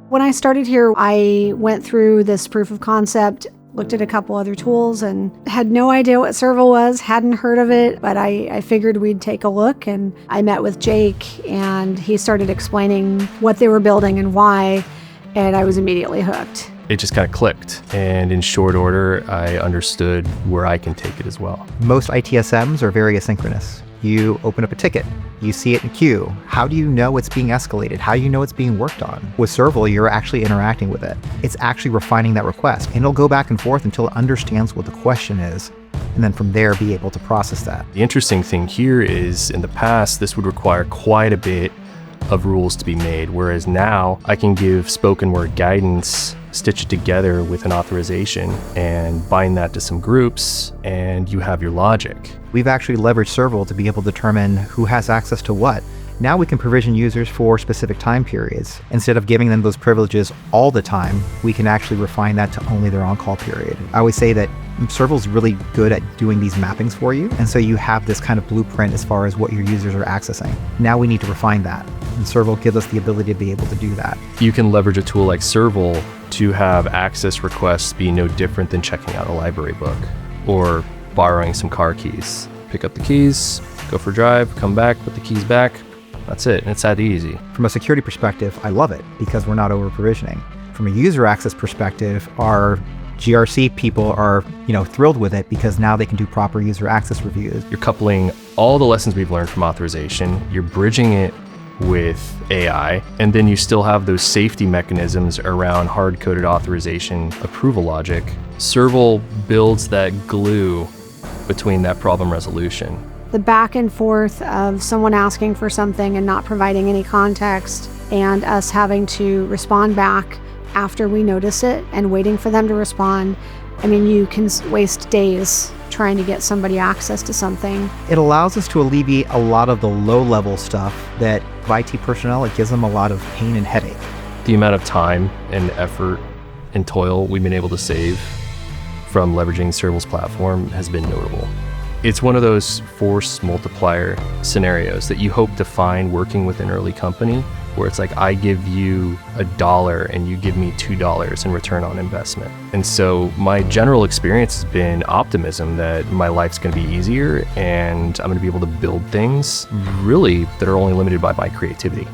When I started here, I went through this proof of concept, looked at a couple other tools, and had no idea what Serval was, hadn't heard of it, but I figured we'd take a look. And I met with Jake, and he started explaining what they were building and why, and I was immediately hooked. It just kind of clicked, and in short order, I understood where I can take it as well. Most ITSMs are very asynchronous. You open up a ticket, you see it in queue. How do you know it's being escalated? How do you know it's being worked on? With Serval, you're actually interacting with it. It's actually refining that request, and it'll go back and forth until it understands what the question is, and then from there be able to process that. The interesting thing here is, in the past, this would require quite a bit of rules to be made, whereas now I can give spoken word guidance, stitch it together with an authorization, and bind that to some groups, and you have your logic. We've actually leveraged Serval to be able to determine who has access to what. Now we can provision users for specific time periods. Instead of giving them those privileges all the time, we can actually refine that to only their on-call period. I always say that Serval's really good at doing these mappings for you, and so you have this kind of blueprint as far as what your users are accessing. Now we need to refine that, and Serval gives us the ability to be able to do that. You can leverage a tool like Serval to have access requests be no different than checking out a library book or borrowing some car keys. Pick up the keys, go for a drive, come back, put the keys back. That's it, and it's that easy. From a security perspective, I love it because we're not over provisioning. From a user access perspective, our GRC people are, thrilled with it because now they can do proper user access reviews. You're coupling all the lessons we've learned from authorization, you're bridging it with AI, and then you still have those safety mechanisms around hard-coded authorization approval logic. Serval builds that glue between that problem resolution. The back and forth of someone asking for something and not providing any context, and us having to respond back after we notice it and waiting for them to respond. I mean, you can waste days trying to get somebody access to something. It allows us to alleviate a lot of the low-level stuff that IT personnel, it gives them a lot of pain and headache. The amount of time and effort and toil we've been able to save from leveraging Serval's platform has been notable. It's one of those force multiplier scenarios that you hope to find working with an early company, where it's like, I give you $1 and you give me $2 in return on investment. And so my general experience has been optimism that my life's gonna be easier and I'm gonna be able to build things really that are only limited by my creativity.